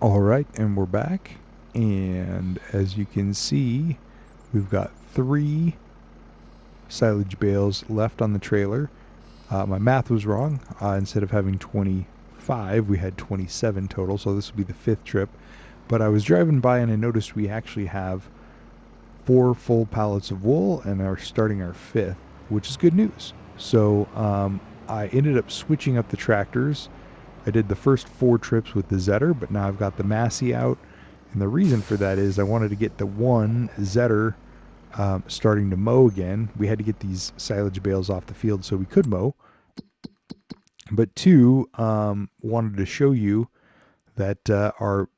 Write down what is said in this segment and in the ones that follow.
All right, and we're back. And as you can see, we've got 3 silage bales left on the trailer. My math was wrong. Instead of having 25, we had 27 total. So this will be the 5th trip. But I was driving by and I noticed we actually have 4 full pallets of wool and are starting our 5th, which is good news. So I ended up switching up the tractors. I did the first 4 trips with the Zetter, but now I've got the Massey out. And the reason for that is I wanted to get the one Zetter starting to mow again. We had to get these silage bales off the field so we could mow. But 2, wanted to show you that our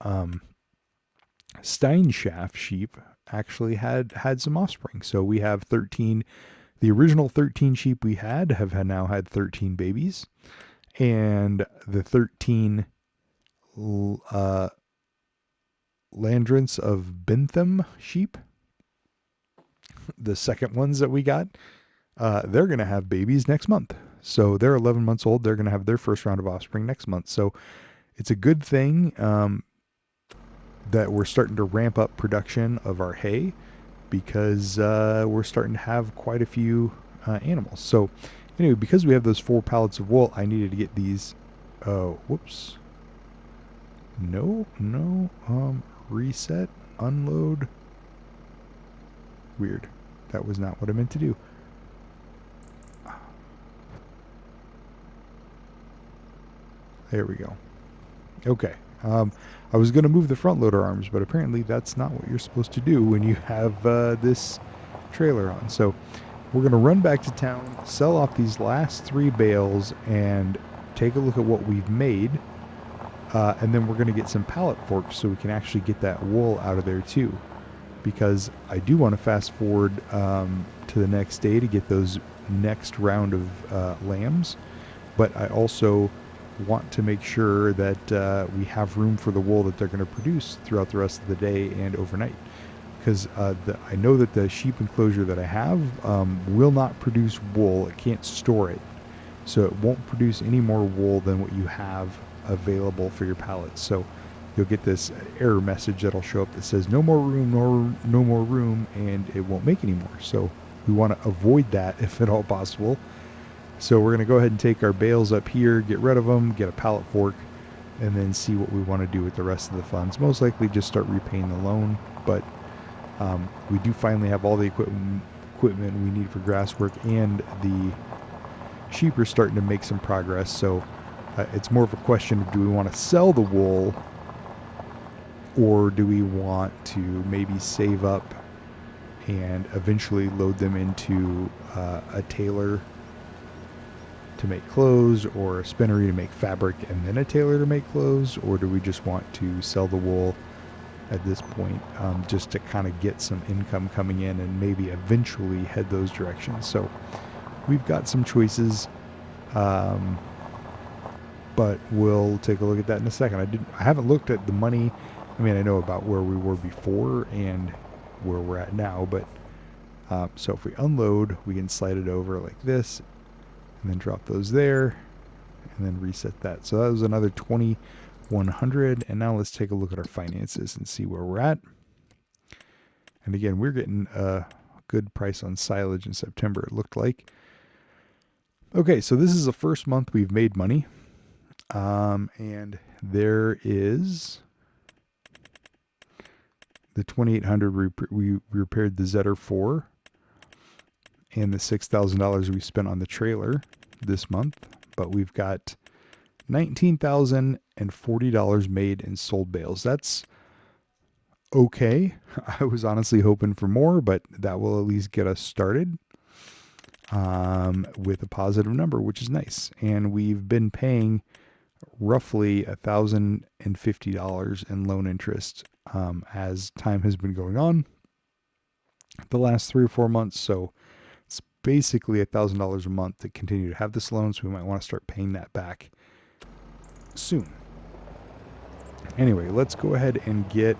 um, Steinschaft sheep actually had some offspring. So we have 13. The original 13 sheep we have now had 13 babies, and the 13 uh, Landrants of Bentham sheep, the second ones that we got, they're going to have babies next month. So they're 11 months old. They're going to have their first round of offspring next month. So it's a good thing that we're starting to ramp up production of our hay because we're starting to have quite a few animals. So anyway, because we have those 4 pallets of wool, I needed to get these. Oh, whoops. No. Reset, unload. Weird. That was not what I meant to do. There we go. Okay. I was going to move the front loader arms, but apparently that's not what you're supposed to do when you have this trailer on. So we're going to run back to town, sell off these last 3 bales, and take a look at what we've made. And then we're going to get some pallet forks so we can actually get that wool out of there too. Because I do want to fast forward to the next day to get those next round of lambs. But I also want to make sure that we have room for the wool that they're going to produce throughout the rest of the day and overnight. Because I know that the sheep enclosure that I have will not produce wool. It can't store it. So it won't produce any more wool than what you have available for your pallets. So you'll get this error message that'll show up that says no more room, no more room, and it won't make any more. So we want to avoid that if at all possible. So we're going to go ahead and take our bales up here, get rid of them, get a pallet fork, and then see what we want to do with the rest of the funds. Most likely just start repaying the loan, but we do finally have all the equipment we need for grass work, and the sheep are starting to make some progress. So it's more of a question of do we want to sell the wool or do we want to maybe save up and eventually load them into a tailor to make clothes or a spinnery to make fabric and then a tailor to make clothes, or do we just want to sell the wool at this point just to kind of get some income coming in and maybe eventually head those directions? So we've got some choices, but we'll take a look at that in a second. I haven't looked at the money. I mean, I know about where we were before and where we're at now, but so if we unload, we can slide it over like this and then drop those there and then reset that. So that was another 2,100. And now let's take a look at our finances and see where we're at. And again, we're getting a good price on silage in September, it looked like. Okay, so this is the first month we've made money. And there is the 2,800 we repaired the Zetter for, and the $6,000 we spent on the trailer this month. But we've got $19,040 made in sold bales. That's okay. I was honestly hoping for more, but that will at least get us started with a positive number, which is nice. And we've been paying roughly $1,050 in loan interest as time has been going on the last 3 or 4 months. So it's basically $1,000 a month to continue to have this loan. So we might want to start paying that back soon. Anyway, let's go ahead and get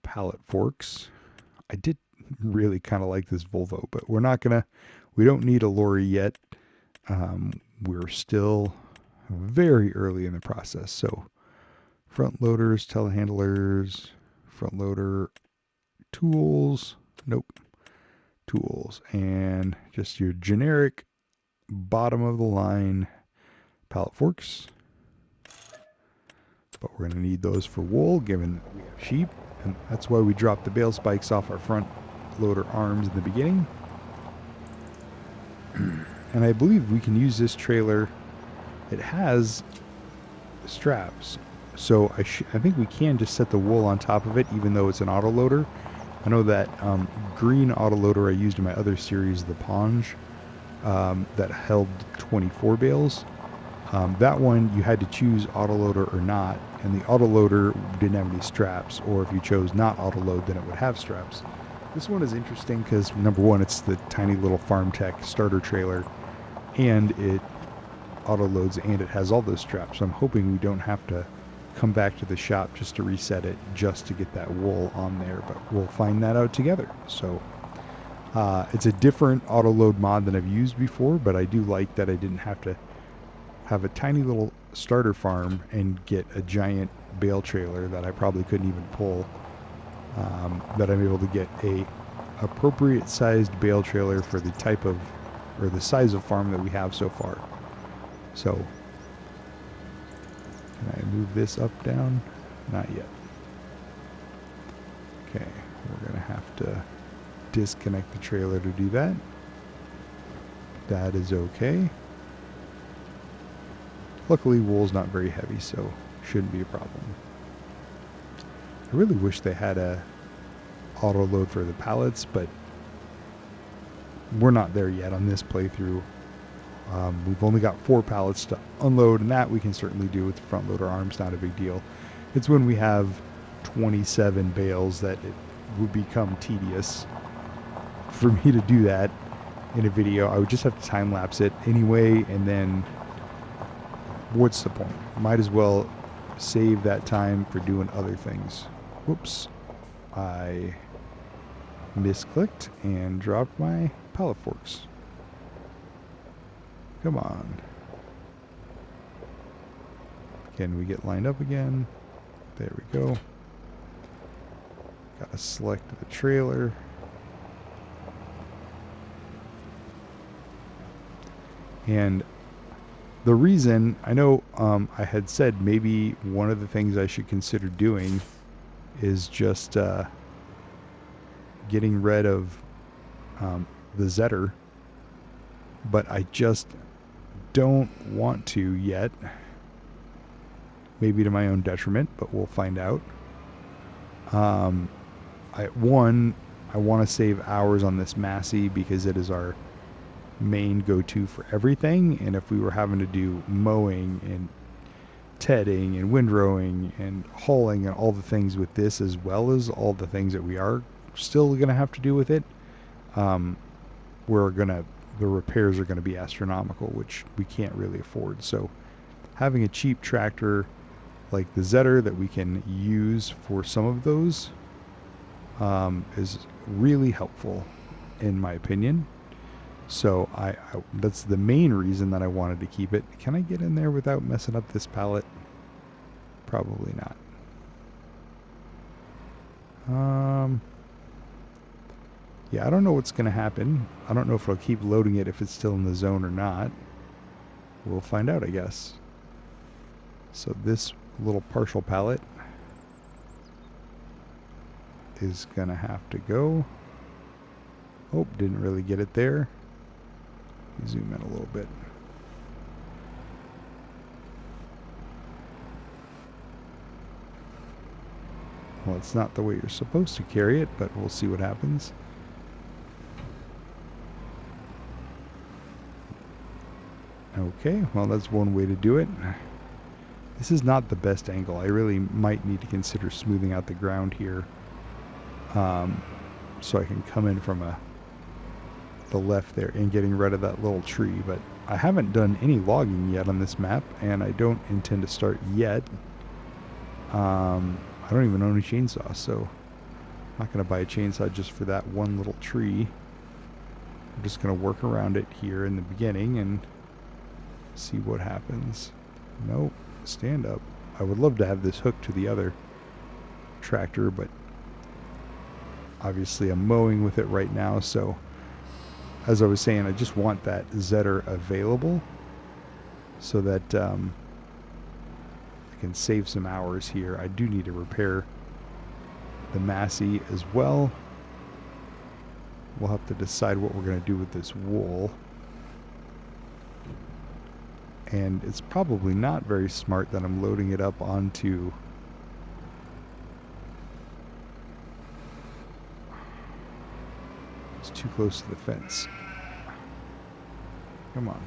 pallet forks. I did really kind of like this Volvo, but we don't need a lorry yet. We're still very early in the process. So front loaders, telehandlers, front loader, tools, nope, tools, and just your generic bottom of the line pallet forks. But we're going to need those for wool, given that we have sheep, and that's why we dropped the bale spikes off our front loader arms in the beginning. And I believe we can use this trailer. It has straps, so I think we can just set the wool on top of it, even though it's an autoloader. I know that green autoloader I used in my other series, the Ponge, that held 24 bales. That one you had to choose autoloader or not, and the autoloader didn't have any straps, or if you chose not autoload, then it would have straps. This one is interesting because, number one, it's the tiny little FarmTech starter trailer, and it autoloads and it has all those straps. So I'm hoping we don't have to come back to the shop just to reset it just to get that wool on there, but we'll find that out together. So it's a different autoload mod than I've used before, but I do like that I didn't have to have a tiny little starter farm and get a giant bale trailer that I probably couldn't even pull. That I'm able to get a appropriate sized bale trailer for the type of, or the size of farm that we have so far. So, can I move this up, down? Not yet. Okay, we're gonna have to disconnect the trailer to do that. That is okay. Luckily, wool's not very heavy, so shouldn't be a problem. I really wish they had a auto load for the pallets, but we're not there yet on this playthrough. We've only got 4 pallets to unload, and that we can certainly do with the front loader arms, not a big deal. It's when we have 27 bales that it would become tedious for me to do that in a video. I would just have to time lapse it anyway, and then what's the point? Might as well save that time for doing other things. Whoops. I misclicked and dropped my pallet forks. Come on. Can we get lined up again? There we go. Gotta select the trailer. And the reason, I know I had said maybe one of the things I should consider doing is just getting rid of the Zetter, but I just don't want to yet. Maybe to my own detriment, but we'll find out. I want to save hours on this Massey because it is our main go-to for everything, and if we were having to do mowing and tedding and windrowing and hauling and all the things with this, as well as all the things that we are still going to have to do with it, the repairs are going to be astronomical, which we can't really afford. So having a cheap tractor like the Zetter that we can use for some of those is really helpful, in my opinion. So I that's the main reason that I wanted to keep it. Can I get in there without messing up this pallet? Probably not. Yeah, I don't know what's going to happen. I don't know if it'll keep loading it if it's still in the zone or not. We'll find out, I guess. So this little partial pallet is going to have to go. Oh, didn't really get it there. Zoom in a little bit. Well, it's not the way you're supposed to carry it, but we'll see what happens. Okay, well, that's one way to do it. This is not the best angle. I really might need to consider smoothing out the ground here, so I can come in from the left there and getting rid of that little tree. But I haven't done any logging yet on this map, and I don't intend to start yet. I don't even own a chainsaw, so I'm not going to buy a chainsaw just for that one little tree. I'm just going to work around it here in the beginning and see what happens. Nope. Stand up. I would love to have this hooked to the other tractor, but obviously I'm mowing with it right now, so as I was saying, I just want that Zetter available so that I can save some hours here. I do need to repair the Massey as well. We'll have to decide what we're going to do with this wool. And it's probably not very smart that I'm loading it up onto it's too close to the fence. Come on.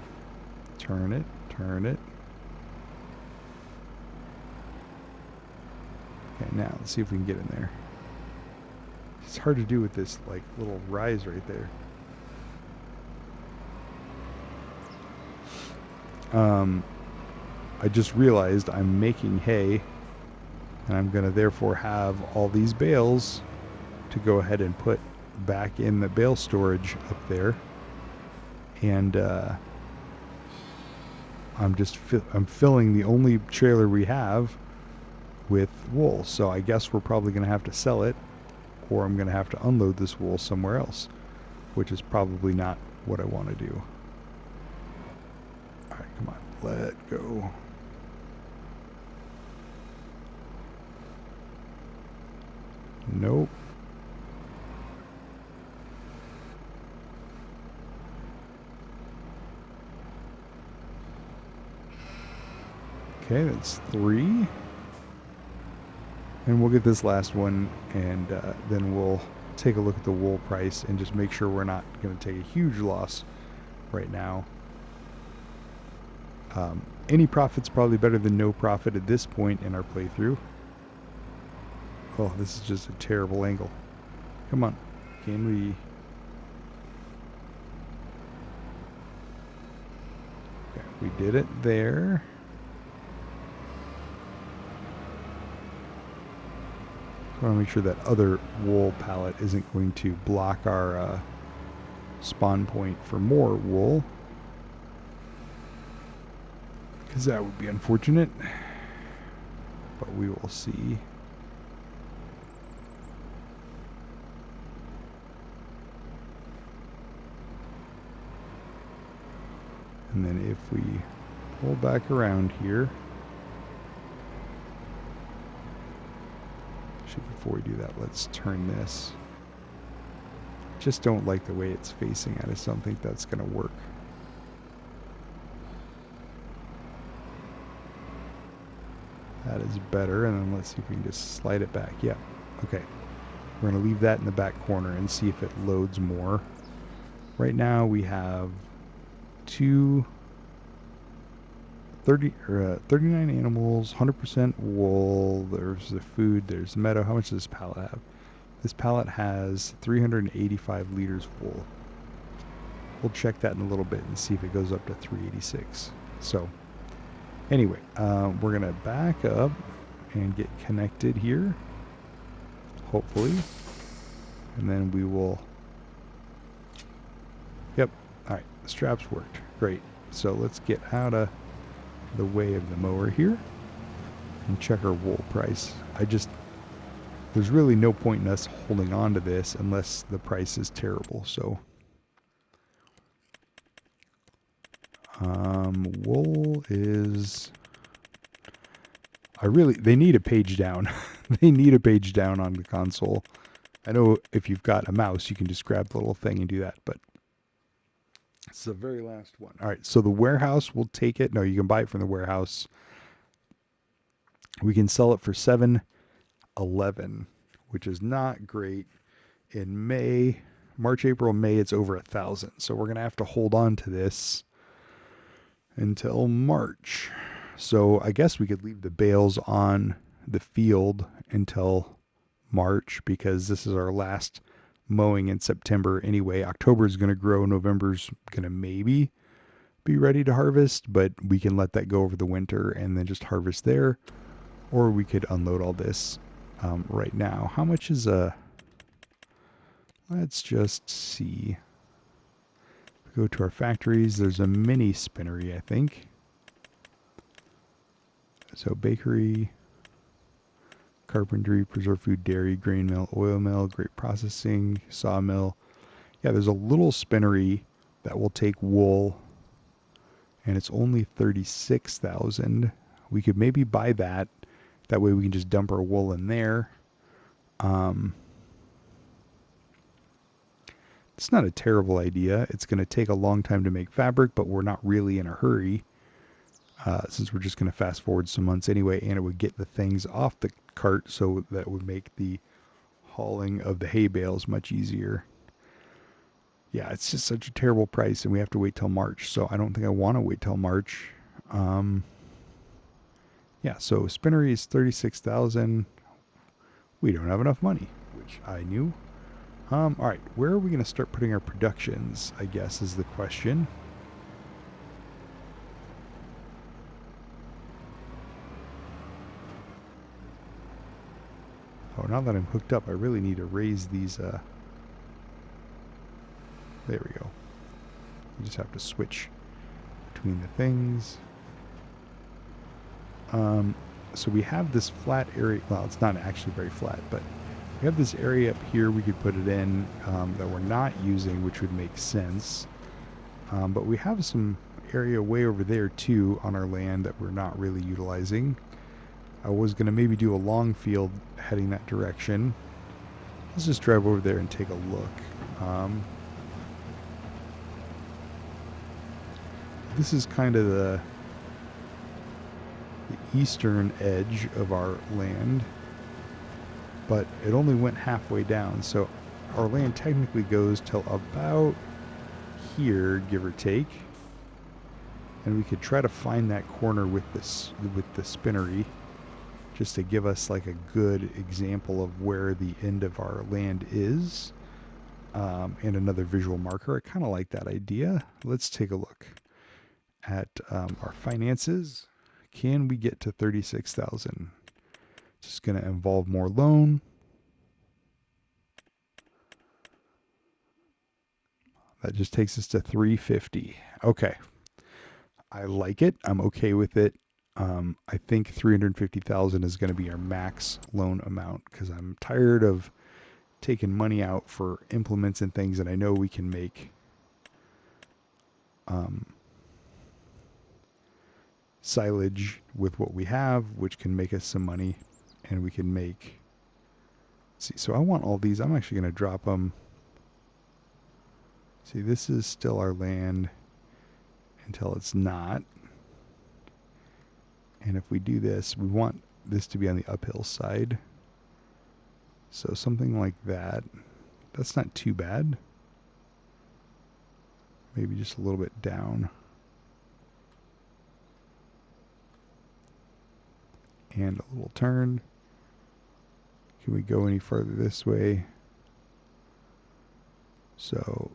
Turn it, turn it. Okay, now let's see if we can get in there. It's hard to do with this like little rise right there. I just realized I'm making hay, and I'm going to therefore have all these bales to go ahead and put back in the bale storage up there. And I'm filling the only trailer we have with wool. So I guess we're probably going to have to sell it, or I'm going to have to unload this wool somewhere else, which is probably not what I want to do. All right, come on, let go. Nope. Okay, that's 3. And we'll get this last one, and then we'll take a look at the wool price and just make sure we're not going to take a huge loss right now. Any profit's probably better than no profit at this point in our playthrough. Oh, this is just a terrible angle. Come on. Can we... Okay, we did it there. I want to make sure that other wool pallet isn't going to block our spawn point for more wool, because that would be unfortunate, but we will see. And then if we pull back around here, actually before we do that, let's turn this. Just don't like the way it's facing. I just don't think that's going to work. That is better. And then let's see if we can just slide it back. Yeah. Okay. We're going to leave that in the back corner and see if it loads more. Right now we have 39 animals, 100% wool. There's the food. There's the meadow. How much does this pallet have? This pallet has 385 liters wool. We'll check that in a little bit and see if it goes up to 386. So anyway, we're going to back up and get connected here, hopefully. And then we will... Yep. All right. The straps worked. Great. So let's get out of the way of the mower here and check our wool price. There's really no point in us holding on to this unless the price is terrible. So wool is... they need a page down. They need a page down on the console. I know if you've got a mouse, you can just grab the little thing and do that, but it's the very last one. All right, so the warehouse will take it. No, you can buy it from the warehouse. We can sell it for $7.11, which is not great. In March, April, May, it's over 1,000. So we're gonna have to hold on to this until March. So I guess we could leave the bales on the field until March, because this is our last mowing in September anyway. October is going to grow. November's going to maybe be ready to harvest, but we can let that go over the winter and then just harvest there. Or we could unload all this right now. How much is let's just see. Go to our factories. There's a mini spinnery, I think. So bakery, carpentry, preserved food, dairy, grain mill, oil mill, grape processing, sawmill. Yeah, there's a little spinnery that will take wool, and it's only 36,000. We could maybe buy that. That way we can just dump our wool in there. It's not a terrible idea. It's going to take a long time to make fabric, but we're not really in a hurry since we're just going to fast forward some months anyway, and it would get the things off the cart, so that would make the hauling of the hay bales much easier. Yeah, it's just such a terrible price, and we have to wait till March, so I don't think I want to wait till March. Um, yeah, so spinnery is 36,000. We don't have enough money, which I knew. All right, where are we going to start putting our productions, I guess, is the question. Oh, now that I'm hooked up, I really need to raise these, there we go. You just have to switch between the things. So we have this flat area, well, it's not actually very flat, but we have this area up here we could put it in that we're not using, which would make sense. But we have some area way over there too on our land that we're not really utilizing. I was going to maybe do a long field heading that direction. Let's just drive over there and take a look. This is kind of the eastern edge of our land, but it only went halfway down, so our land technically goes till about here, give or take. And we could try to find that corner with this, with the spinnery, just to give us like a good example of where the end of our land is, and another visual marker. I kind of like that idea. Let's take a look at our finances. Can we get to 36,000? Just going to involve more loan. That just takes us to 350. Okay. I like it. I'm okay with it. I think 350,000 is going to be our max loan amount, because I'm tired of taking money out for implements and things, and I know we can make silage with what we have, which can make us some money, and we can make. See, so I want all these. I'm actually going to drop them. See, this is still our land until it's not. And if we do this, we want this to be on the uphill side. So something like that. That's not too bad. Maybe just a little bit down. And a little turn. Can we go any further this way? So,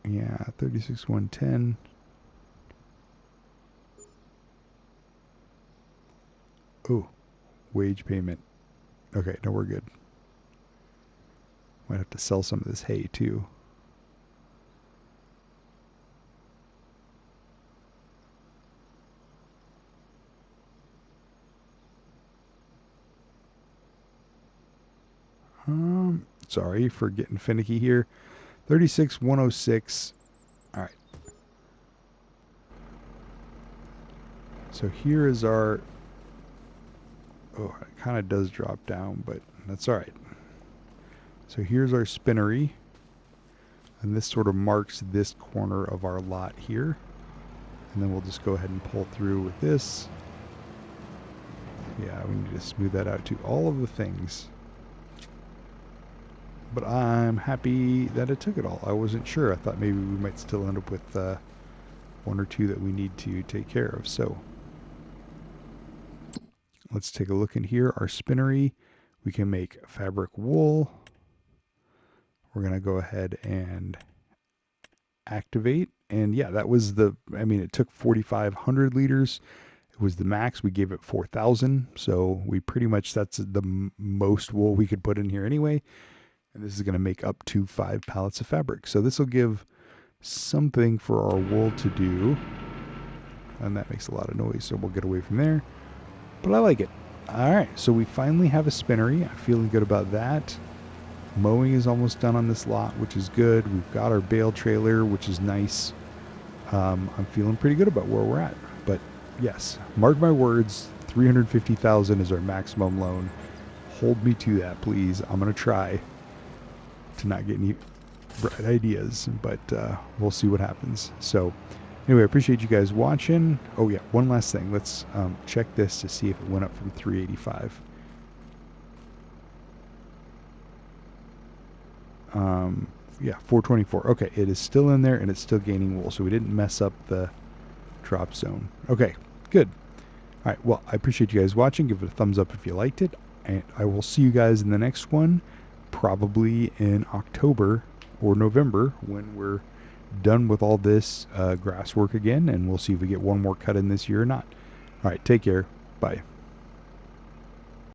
yeah, 36,110. Oh, wage payment. Okay, no, we're good. Might have to sell some of this hay too. Sorry for getting finicky here. 36,106. All right. So here is our. Oh, it kind of does drop down, but that's all right. So here's our spinnery, and this sort of marks this corner of our lot here. And then we'll just go ahead and pull through with this. Yeah, we need to smooth that out too. All of the things. But I'm happy that it took it all. I wasn't sure. I thought maybe we might still end up with one or two that we need to take care of. So let's take a look in here. Our spinnery. We can make fabric wool. We're going to go ahead and activate. And yeah, that was the, I mean, it took 4,500 liters. It was the max. We gave it 4,000. So we pretty much, that's the most wool we could put in here anyway. And this is going to make up to 5 pallets of fabric. So this will give something for our wool to do. And that makes a lot of noise, so we'll get away from there. but I like it. All right, so we finally have a spinnery. I'm feeling good about that. Mowing is almost done on this lot, which is good. We've got our bale trailer, which is nice. I'm feeling pretty good about where we're at. But yes, mark my words, 350,000 is our maximum loan. Hold me to that, please. I'm gonna try to not get any bright ideas, but we'll see what happens. So anyway, I appreciate you guys watching. Oh yeah, one last thing. Let's check this to see if it went up from 385. Yeah, 424. Okay, it is still in there and it's still gaining wool, so we didn't mess up the drop zone. Okay, good. All right, well, I appreciate you guys watching. Give it a thumbs up if you liked it, and I will see you guys in the next one, probably in October or November when we're done with all this grass work again, and we'll see if we get one more cut in this year or not. All right, take care. Bye.